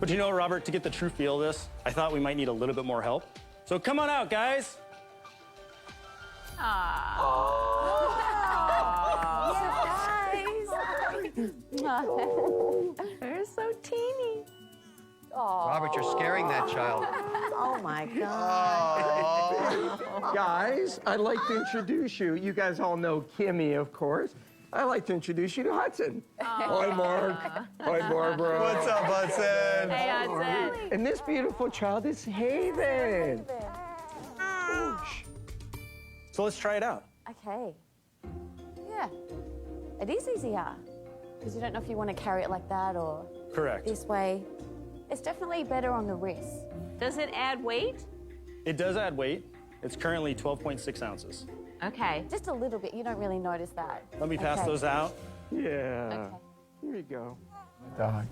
But you know, Robert, to get the true feel of this, I thought we might need a little bit more help. So come on out, guys. They're so teeny. Robert, you're scaring that child. Oh my God. Guys, I'd like to introduce you. You guys all know Kimmy, of course. I'd like to introduce you to Hudson. Hi, Mark. Hi, Barbara. What's up, Hudson? Hey, Hudson. And this beautiful child is Haven. So let's try it out. Okay. Yeah. It is easier. Because you don't know if you want to carry it like that or Correct. this way. It's definitely better on the wrist. Does it add weight? It does add weight. It's currently 12.6 ounces. Okay. Just a little bit. You don't really notice that. Let me pass those out. Yeah. Okay. Here you go. Dog.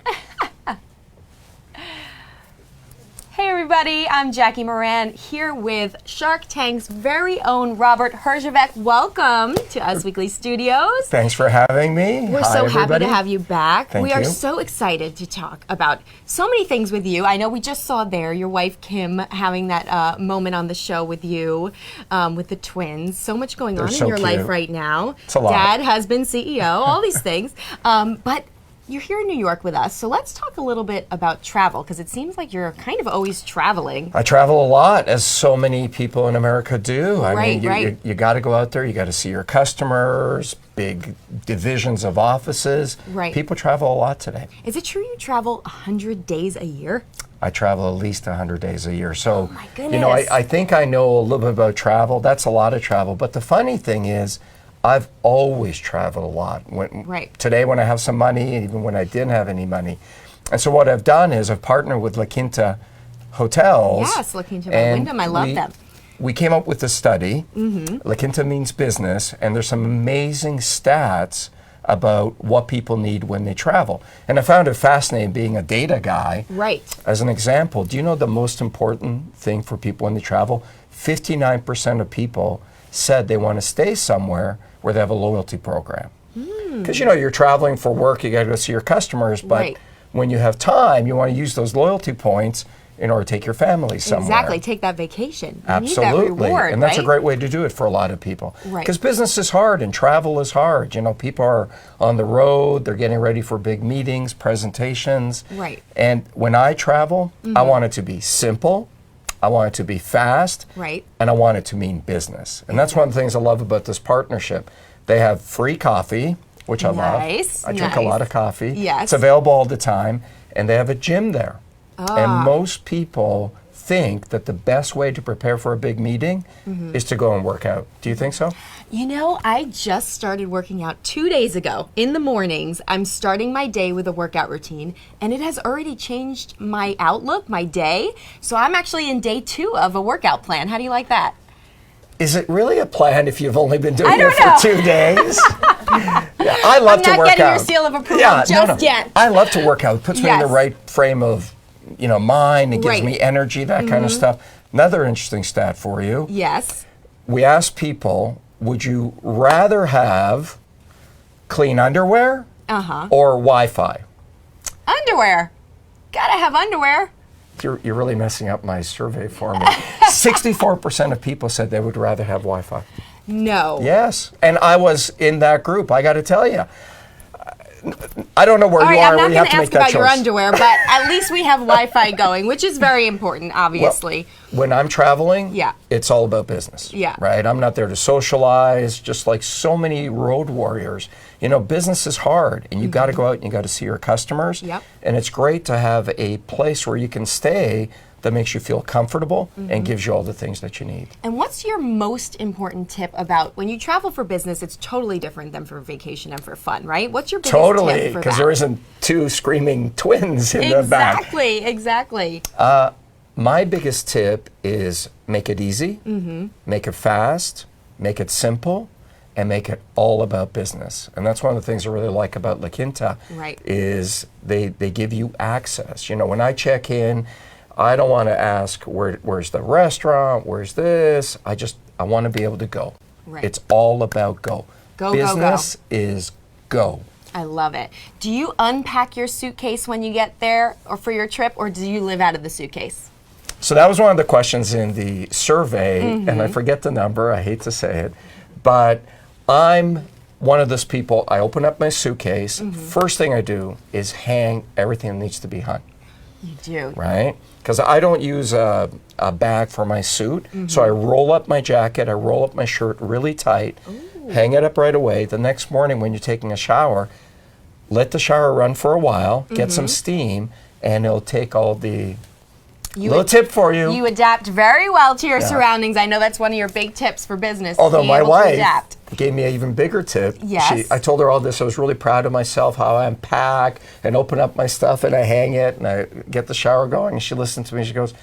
Hey everybody, I'm Jackie Miranne here with Shark Tank's very own Robert Herjavec. Welcome to Us Weekly Studios. Thanks for having me. We're Hi, so everybody. happy to have you back. Thank we are you. so excited to talk about so many things with you. I know we just saw there your wife Kim having that moment on the show with you, with the twins. So much going on in so your life cute. right now. It's a lot. Dad, husband, CEO, all these things. But you're here in New York with us, so let's talk a little bit about travel, because it seems like you're kind of always traveling. I travel a lot, as so many people in America do. I Right, mean, right. you got to go out there. You got to see your customers, big divisions of offices. Right. People travel a lot today. Is it true you travel 100 days a year? I travel at least 100 days a year. So, my you know, goodness. I think I know a little bit about travel. That's a lot of travel. But the funny thing is, I've always traveled a lot. Right. Today, when I have some money, and even when I didn't have any money. And so what I've done is I've partnered with La Quinta Hotels. Yes, La Quinta by and Wyndham. I love them. We came up with a study. La Quinta means business, and there's some amazing stats about what people need when they travel. And I found it fascinating being a data guy. Right. As an example, do you know the most important thing for people when they travel? 59% of people said they want to stay somewhere where they have a loyalty program. Because you know, you're traveling for work, you got to go see your customers, but Right. when you have time, you want to use those loyalty points in order to take your family somewhere. Exactly. Take that vacation. You Absolutely. need that reward, And that's a right? great way to do it for a lot of people. Right. Because business is hard and travel is hard. You know, people are on the road, they're getting ready for big meetings, presentations. Right. And when I travel, I want it to be simple, I want it to be fast, Right. and I want it to mean business. And that's one of the things I love about this partnership. They have free coffee, which I Nice, love. I drink a lot nice. of coffee. Yes. It's available all the time. And they have a gym there. And most people think that the best way to prepare for a big meeting is to go and work out. Do you think so? You know, I just started working out 2 days ago in the mornings. I'm starting my day with a workout routine, and it has already changed my outlook, my day. So I'm actually in day 2 of a workout plan. How do you like that? Is it really a plan if you've only been doing I it don't for know. 2 days? Yeah, I love I'm to not work getting out. your seal of approval just yet. I love to work out. It puts me in the Yes. right frame of, you know, mind. It gives Right. me energy, that kind of stuff. Another interesting stat for you. Yes. We asked people, would you rather have clean underwear or Wi-Fi? Underwear. Gotta have underwear. You're really messing up my survey for me. 64% of people said they would rather have Wi-Fi. No. Yes, and I was in that group. I got to tell you, I don't know where All right, you are. I'm not We have going to to make ask that about your choice. underwear, but at least we have Wi-Fi going, which is very important, obviously. When I'm traveling, Yeah. it's all about business. Yeah. Right? I'm not there to socialize, just like so many road warriors. You know, business is hard, and you got to go out and you got to see your customers. Yep. And it's great to have a place where you can stay that makes you feel comfortable and gives you all the things that you need. And what's your most important tip about when you travel for business? It's totally different than for vacation and for fun, right? What's your biggest Totally, tip for because that? there isn't two screaming twins in the back. Exactly. My biggest tip is make it easy, make it fast, make it simple, and make it all about business. And that's one of the things I really like about La Quinta. Right. Is they give you access. You know, when I check in, I don't want to ask where's the restaurant, where's this. I want to be able to go. Right. It's all about go. Go, go, go. Business is go. I love it. Do you unpack your suitcase when you get there or for your trip, or do you live out of the suitcase? So that was one of the questions in the survey, and I forget the number, I hate to say it, but I'm one of those people, I open up my suitcase, first thing I do is hang everything that needs to be hung. You do. Right? Because I don't use a bag for my suit, so I roll up my jacket, I roll up my shirt really tight, hang it up right away. The next morning when you're taking a shower, let the shower run for a while, get some steam, and it'll take all the... Little tip for you. You adapt very well to your surroundings. I know that's one of your big tips for business. Although my wife adapt. gave me an even bigger tip. Yes. I told her all this. I was really proud of myself, how I unpack and open up my stuff and I hang it and I get the shower going. And she listened to me. She goes,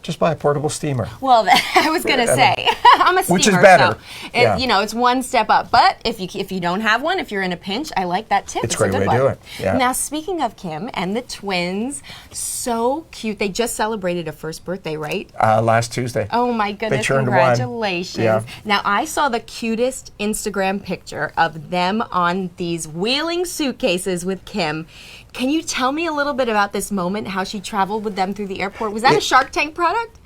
just buy a portable steamer. Well, I was going to say, I'm a steamer, which is better. So it's one step up. But if you don't have one, if you're in a pinch, I like that tip. It's a great way to do it. Yeah. Now, speaking of Kim and the twins, so cute. They just celebrated a first birthday, right? Last Tuesday. Oh my goodness, turned congratulations. 1. Yeah. Now, I saw the cutest Instagram picture of them on these wheeling suitcases with Kim. Can you tell me a little bit about this moment, how she traveled with them through the airport? Was that a Shark Tank product?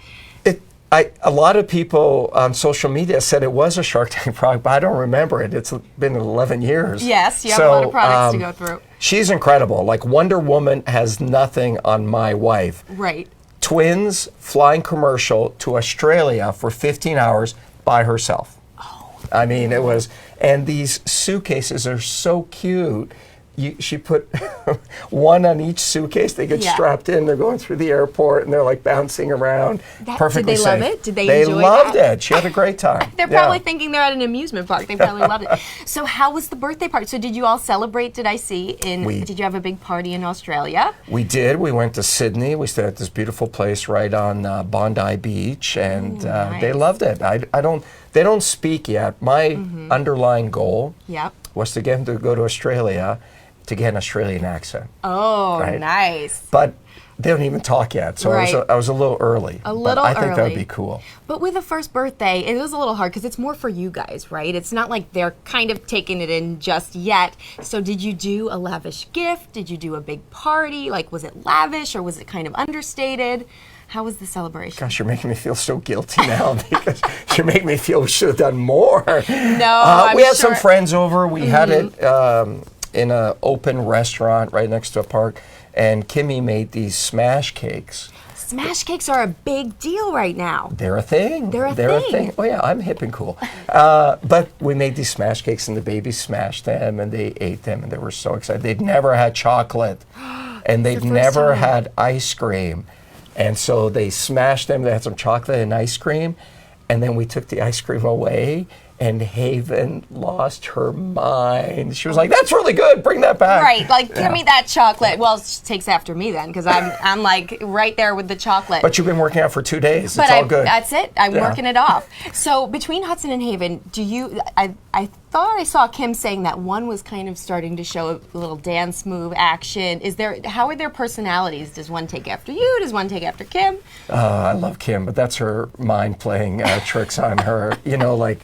A lot of people on social media said it was a Shark Tank product, but I don't remember it. It's been 11 years. Yes, you have a lot of products to go through. She's incredible. Like Wonder Woman has nothing on my wife. Right. Twins flying commercial to Australia for 15 hours by herself. Oh. I mean, it was, and these suitcases are so cute. She put one on each suitcase. They get strapped in. They're going through the airport, and they're like bouncing around. Perfectly did they safe. love it? Did they They enjoy loved that? it. She had a great time. They're probably thinking they're at an amusement park. They probably loved it. So how was the birthday party? So did you all celebrate, did I see? Did you have a big party in Australia? We did. We went to Sydney. We stayed at this beautiful place right on Bondi Beach, and nice. they loved it. They don't speak yet. My underlying goal was to get them to go to Australia to get an Australian accent. Oh, right? Nice. But they don't even talk yet, so I was a little early. I think that would be cool. But with the first birthday, it was a little hard because it's more for you guys, right? It's not like they're kind of taking it in just yet. So did you do a lavish gift? Did you do a big party? Like, was it lavish or was it kind of understated? How was the celebration? Gosh, you're making me feel so guilty now because you're making me feel we should have done more. No, we had some friends over. We had it in an open restaurant right next to a park, and Kimmy made these smash cakes. Smash cakes are a big deal right now. They're a thing. They're a thing. Oh yeah, I'm hip and cool. But we made these smash cakes, and the babies smashed them, and they ate them, and they were so excited. They'd never had chocolate, and they'd never had ice cream. And so they smashed them. They had some chocolate and ice cream, and then we took the ice cream away, and Haven lost her mind. She was like, "That's really good. Bring that back." Right, like give me that chocolate. Well, she takes after me then, because I'm like right there with the chocolate. But you've been working out for 2 days. But it's all good. That's it. I'm working it off. So between Hudson and Haven, I thought I saw Kim saying that one was kind of starting to show a little dance move action. How are their personalities? Does one take after you? Does one take after Kim? I love Kim, but that's her mind playing tricks on her. You know, like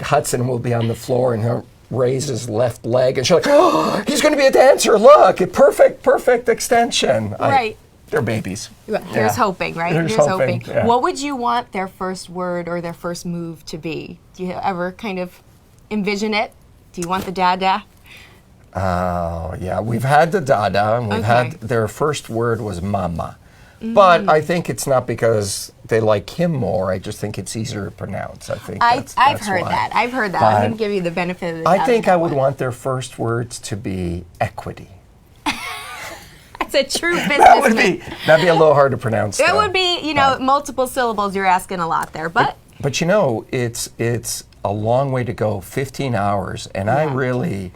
Hudson will be on the floor and he'll raise his left leg, and she's like, "Oh, he's going to be a dancer! Look, perfect extension." Right. They're babies. Here's hoping, right? Here's hoping. Yeah. What would you want their first word or their first move to be? Do you ever kind of envision it? Do you want the dada? Oh, yeah. We've had the dada, and we've had their first word was mama. But I think it's not because they like him more. I just think it's easier to pronounce. I think I've heard that. I've heard that. I'm going to give you the benefit of the doubt. I think I would want their first words to be equity. It's a true business. That'd be a little hard to pronounce. It would be, multiple syllables. You're asking a lot there, but it's a long way to go. 15 hours, and I really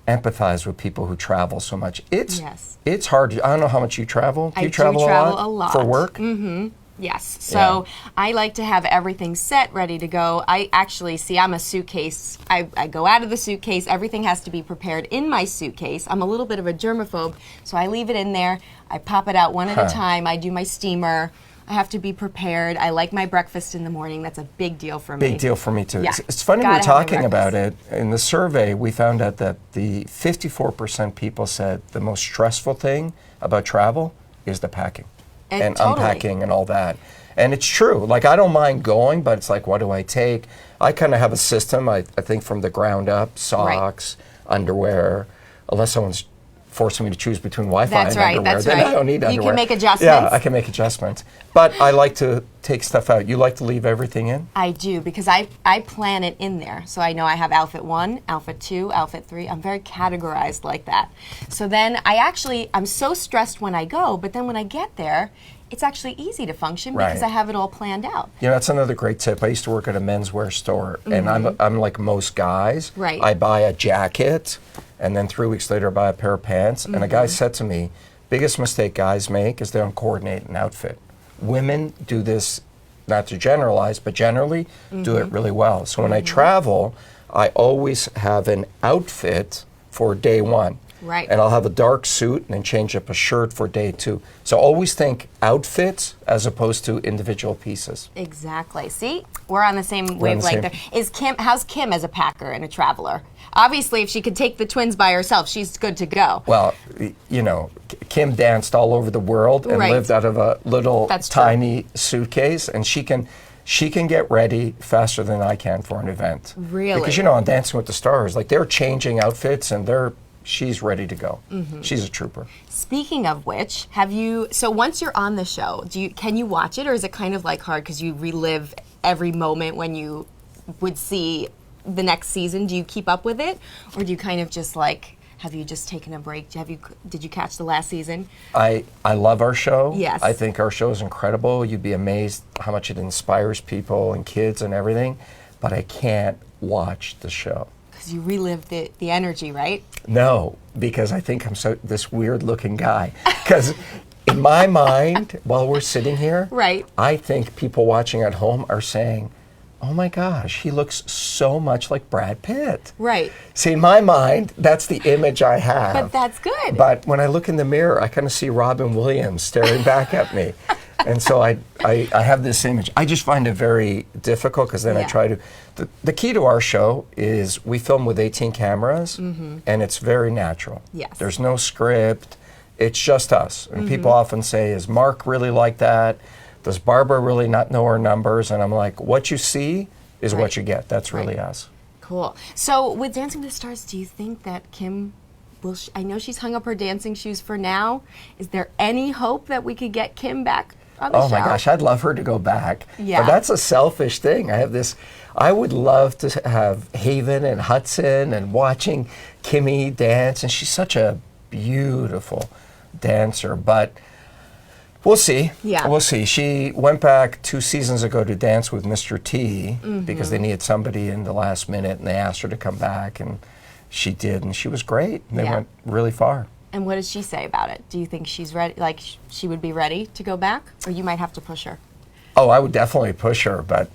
empathize with people who travel so much. It's hard. I don't know how much you travel. Do you travel a lot for work? Mm-hmm. Yes. So I like to have everything set, ready to go. I actually, I'm a suitcase. I go out of the suitcase. Everything has to be prepared in my suitcase. I'm a little bit of a germaphobe, so I leave it in there. I pop it out one at a time. I do my steamer. I have to be prepared. I like my breakfast in the morning. That's a big deal for me. Big deal for me too. Yeah. It's funny we're Gotta have my talking about breakfast. it. In the survey, we found out that the 54% people said the most stressful thing about travel is the packing and Totally. unpacking and all that. And it's true. Like, I don't mind going, but it's like, what do I take? I kind of have a system, I think, from the ground up: socks, underwear, unless someone's forcing me to choose between Wi-Fi That's and right, underwear. that's Then right. I don't need You can underwear. make adjustments. Yeah, I can make adjustments. But I like to take stuff out. You like to leave everything in? I do, because I plan it in there. So I know I have outfit 1, outfit 2, outfit 3. I'm very categorized like that. So then I'm so stressed when I go, but then when I get there, it's actually easy to function because Right. I have it all planned out. You know, that's another great tip. I used to work at a menswear store, and I'm like most guys. Right. I buy a jacket, and then 3 weeks later I buy a pair of pants. And a guy said to me, biggest mistake guys make is they don't coordinate an outfit. Women do this, not to generalize, but generally do it really well. So when I travel, I always have an outfit for day one. Right. And I'll have a dark suit and then change up a shirt for day 2. So always think outfits as opposed to individual pieces. Exactly. See, we're on the same on the wavelength same- there. How's Kim as a packer and a traveler? Obviously, if she could take the twins by herself, she's good to go. Well, you know, Kim danced all over the world and Right. lived out of a little That's true. tiny suitcase, and she can get ready faster than I can for an event. Really? Because, you know, on Dancing with the Stars, like, they're changing outfits and she's ready to go. She's a trooper. Speaking of which, so once you're on the show, can you watch it, or is it kind of like hard because you relive every moment when you would see the next season? Do you keep up with it, or do you kind of just like, have you just taken a break? Did you catch the last season? I love our show. Yes. I think our show is incredible. You'd be amazed how much it inspires people and kids and everything, but I can't watch the show. Because you relive the energy, right? No, because I think I'm this weird looking guy. Because in my mind, while we're sitting here, Right. I think people watching at home are saying, oh my gosh, he looks so much like Brad Pitt. Right. See, in my mind, that's the image I have. But that's good. But when I look in the mirror, I kind of see Robin Williams staring back at me. And so I have this image. I just find it very difficult because then I Yeah. try to. The key to our show is we film with 18 cameras, and it's very natural. Yes. There's no script. It's just us. And people often say, is Mark really like that? Does Barbara really not know her numbers? And I'm like, what you see is what Right. you get. That's really Right. us. Cool. So with Dancing with the Stars, do you think that Kim will? I know she's hung up her dancing shoes for now. Is there any hope that we could get Kim back on the show? Oh my gosh, I'd love her to go back. Yeah. But that's a selfish thing. I would love to have Haven and Hudson and watching Kimmy dance, and she's such a beautiful dancer, but we'll see. Yeah. We'll see. She went back 2 seasons ago to dance with Mr. T because they needed somebody in the last minute, and they asked her to come back, and she did, and she was great. And they Yeah. went really far. And what does she say about it? Do you think she's ready? Like she would be ready to go back, or you might have to push her? Oh, I would definitely push her, but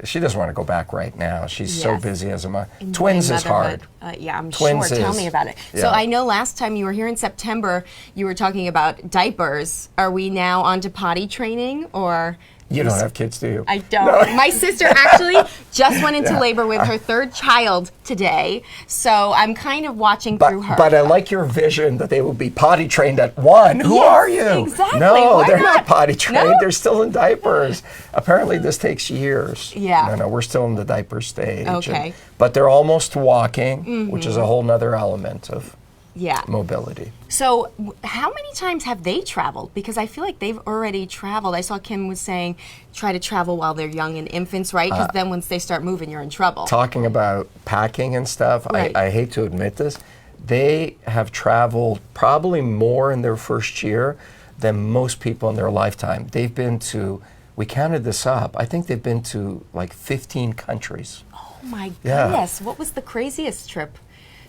she doesn't want to go back right now. She's so Yes. busy as a mom. In Twins is hard. motherhood. Yeah, I'm Twins sure. Tell is- me about it. So yeah. I know last time you were here in September, you were talking about diapers. Are we now on to potty training, or? You don't have kids, do you? I don't. My sister actually just went into labor with her 3rd child today, so I'm kind of watching through her. But I like your vision that they will be potty trained at 1. Who Yes, are you? exactly. No, Why they're not? not potty trained. No? They're still in diapers. Apparently, this takes years. Yeah. No, we're still in the diaper stage. Okay. But they're almost walking, which is a whole nother element of yeah. mobility. So, how many times have they traveled? Because I feel like they've already traveled. I saw Kim was saying, try to travel while they're young and infants, right? Because then once they start moving, you're in trouble. Talking about packing and stuff, Right. I hate to admit this, they have traveled probably more in their first year than most people in their lifetime. They've been to, we counted this up, I think they've been to like 15 countries. Oh my Yeah. goodness. What was the craziest trip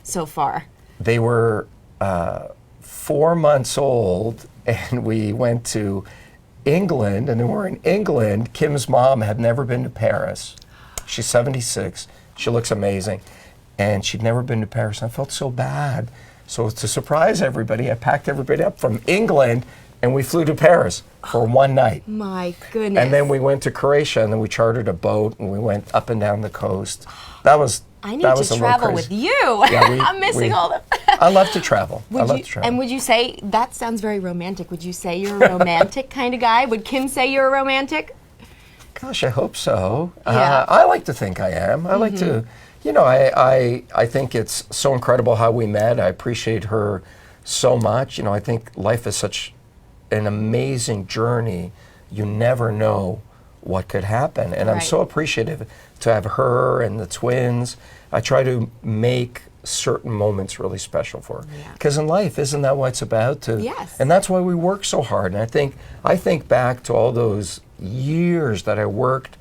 so far? They were 4 months old, and we went to England, and then we're in England. Kim's mom had never been to Paris. She's 76. She looks amazing. And she'd never been to Paris. I felt so bad. So to surprise everybody, I packed everybody up from England And we flew to Paris for one night. My goodness. And then we went to Croatia, and then we chartered a boat, and we went up and down the coast. That was I need that was to a little travel crazy. with you. Yeah, I'm missing all the. I love to travel. I love to travel. And would you say that sounds very romantic? Would you say you're a romantic kind of guy? Would Kim say you're a romantic? Gosh, I hope so. Yeah. I like to think I am. I like to, you know, I think it's so incredible how we met. I appreciate her so much. You know, I think life is such an amazing journey. You never know what could happen. And I'm Right. so appreciative to have her and the twins. I try to make certain moments really special for her. Yeah. Because in life, isn't that what it's about? Yes. And that's why we work so hard. And I think back to all those years that I worked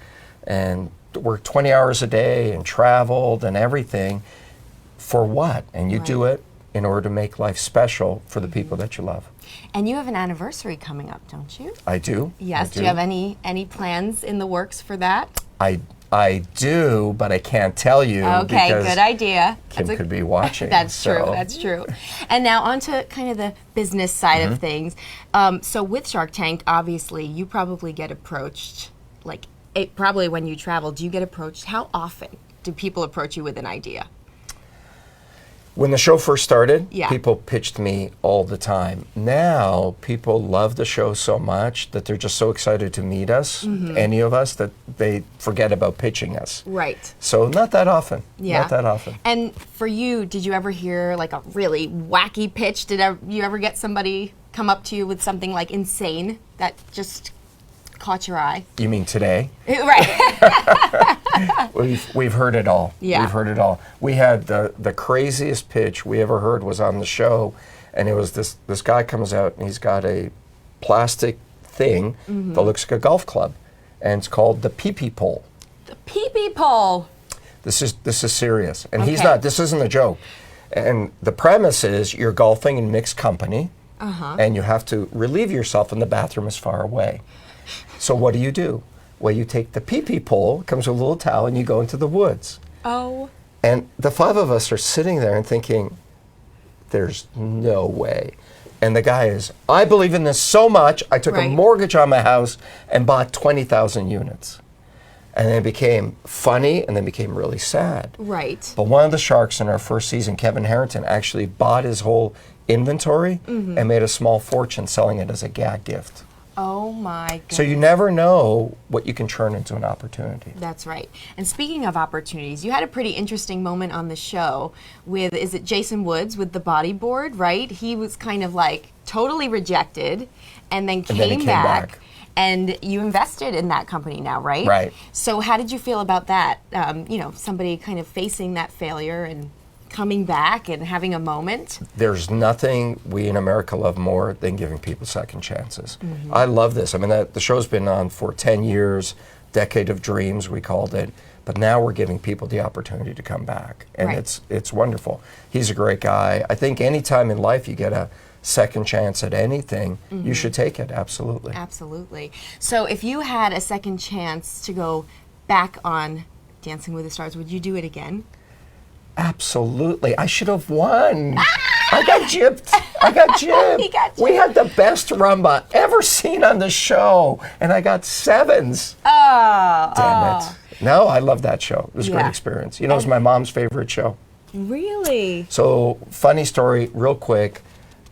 20 hours a day and traveled and everything. For what? And you do it in order to make life special for the people that you love. And you have an anniversary coming up, don't you? I do. Yes. I Do you have any plans in the works for that? I do, but I can't tell you. Okay, because good idea. Kim That's could be watching. That's true. so- That's true. And now on to kind of the business side Mm-hmm. of things. So with Shark Tank, obviously, you probably get approached, probably when you travel, do you get approached? How often do people approach you with an idea? When the show first started, Yeah. people pitched me all the time. Now, people love the show so much that they're just so excited to meet us, any of us, that they forget about pitching us. Right. So not that often. Yeah. Not that often. And for you, did you ever hear like a really wacky pitch? You ever get somebody come up to you with something like insane that just caught your eye? You mean today? Right. We've heard it all. Yeah. We've heard it all. We had the craziest pitch we ever heard was on the show, and it was this guy comes out and he's got a plastic thing that looks like a golf club, and it's called the pee-pee pole. The pee-pee pole. This is serious, and he's Okay. not. This isn't a joke. And the premise is you're golfing in mixed company, and you have to relieve yourself, and the bathroom is far away. So what do? Well, you take the pee-pee pole, it comes with a little towel, and you go into the woods. Oh. And the five of us are sitting there and thinking, there's no way. And the guy is, I believe in this so much, I took a Right. mortgage on my house and bought 20,000 units. And then it became funny and then became really sad. Right. But one of the sharks in our first season, Kevin Harrington, actually bought his whole inventory and made a small fortune selling it as a gag gift. Oh my God. So you never know what you can turn into an opportunity. That's right. And speaking of opportunities, you had a pretty interesting moment on the show with, is it Jason Woods with the bodyboard, right? He was kind of like totally rejected and then then he came came back. back. And you invested in that company now, right? Right. So how did you feel about that? Somebody kind of facing that failure and coming back and having a moment. There's nothing we in America love more than giving people second chances. I love this. I mean, the show's been on for 10 years, Decade of Dreams, we called it. But now we're giving people the opportunity to come back. And Right. it's wonderful. He's a great guy. I think any time in life you get a second chance at anything, you should take it, absolutely. Absolutely. So if you had a second chance to go back on Dancing with the Stars, would you do it again? Absolutely. I should have won. I got gypped. I got gypped. He got We had the best rumba ever seen on the show, and I got sevens. Oh. Damn it. No, I love that show. It was a great Yeah. experience. You know, it was my mom's favorite show. Really? So, funny story, real quick.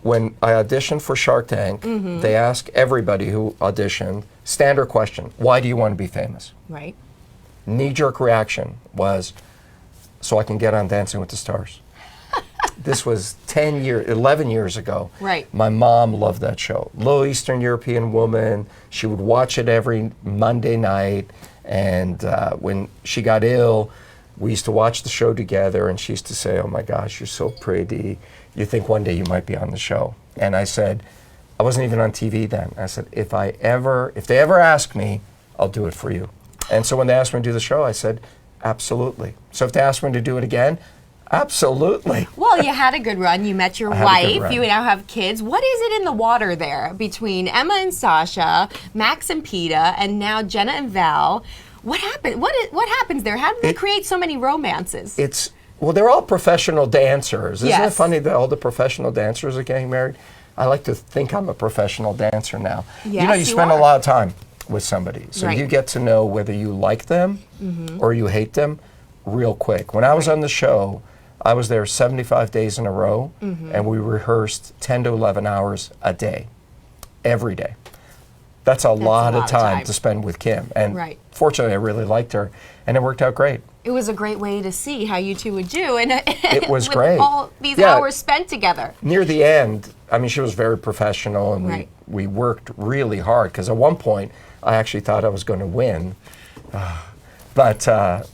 When I auditioned for Shark Tank, they ask everybody who auditioned, standard question, why do you want to be famous? Right. Knee-jerk reaction was, so I can get on Dancing with the Stars. This was 11 years ago. Right. My mom loved that show. Little Eastern European woman. She would watch it every Monday night. And when she got ill, we used to watch the show together. And she used to say, oh my gosh, you're so pretty. You think one day you might be on the show. And I said, I wasn't even on TV then. I said, if they ever ask me, I'll do it for you. And so when they asked me to do the show, I said, absolutely. So if they asked me to do it again, absolutely. Well, you had a good run. You met your I had a good wife. run. You now have kids. What is it in the water there between Emma and Sasha, Max and Peta, and now Jenna and Val? What happened? What happens there? How did they create so many romances? Well, they're all professional dancers. Isn't it Yes. funny that all the professional dancers are getting married? I like to think I'm a professional dancer now. Yes, you know, you you spend are. a lot of time with somebody, so Right. you get to know whether you like them or you hate them real quick. When I was on the show, I was there 75 days in a row, and we rehearsed 10 to 11 hours a day, every day. That's a lot of time to spend with Kim. And Right. fortunately, I really liked her, and it worked out great. It was a great way to see how you two would do, and It was with great. all these Yeah. hours spent together. Near the end, I mean, she was very professional, and Right. we worked really hard, because at one point, I actually thought I was going to win. But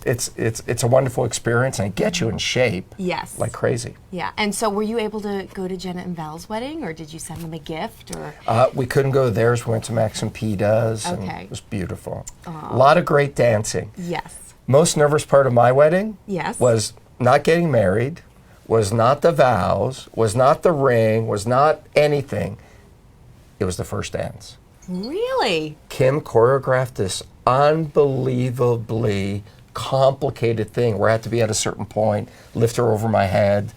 it's a wonderful experience, and it gets you in shape Yes. like crazy. Yeah. And so, were you able to go to Jenna and Val's wedding, or did you send them a gift, or? We couldn't go to theirs. We went to Max and Peta's, and Okay. it was beautiful. A lot of great dancing. Yes. Most nervous part of my wedding Yes. was not getting married, was not the vows, was not the ring, was not anything. It was the first dance. Really? Kim choreographed this unbelievably complicated thing where I had to be at a certain point, lift her over my head.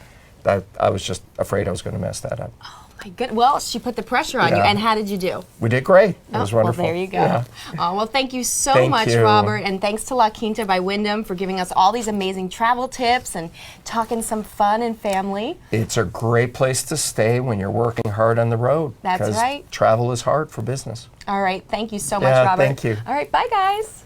I was just afraid I was going to mess that up. My good. Well, she put the pressure on you. Yeah. And how did you do? We did great. It was wonderful. Well, there you go. Yeah. Oh, well, thank you so Thank much, you. Robert. And thanks to La Quinta by Wyndham for giving us all these amazing travel tips and talking some fun and family. It's a great place to stay when you're working hard on the road. That's 'cause right. Travel is hard for business. All right. Thank you so much, Yeah, Robert. thank you. All right. Bye, guys.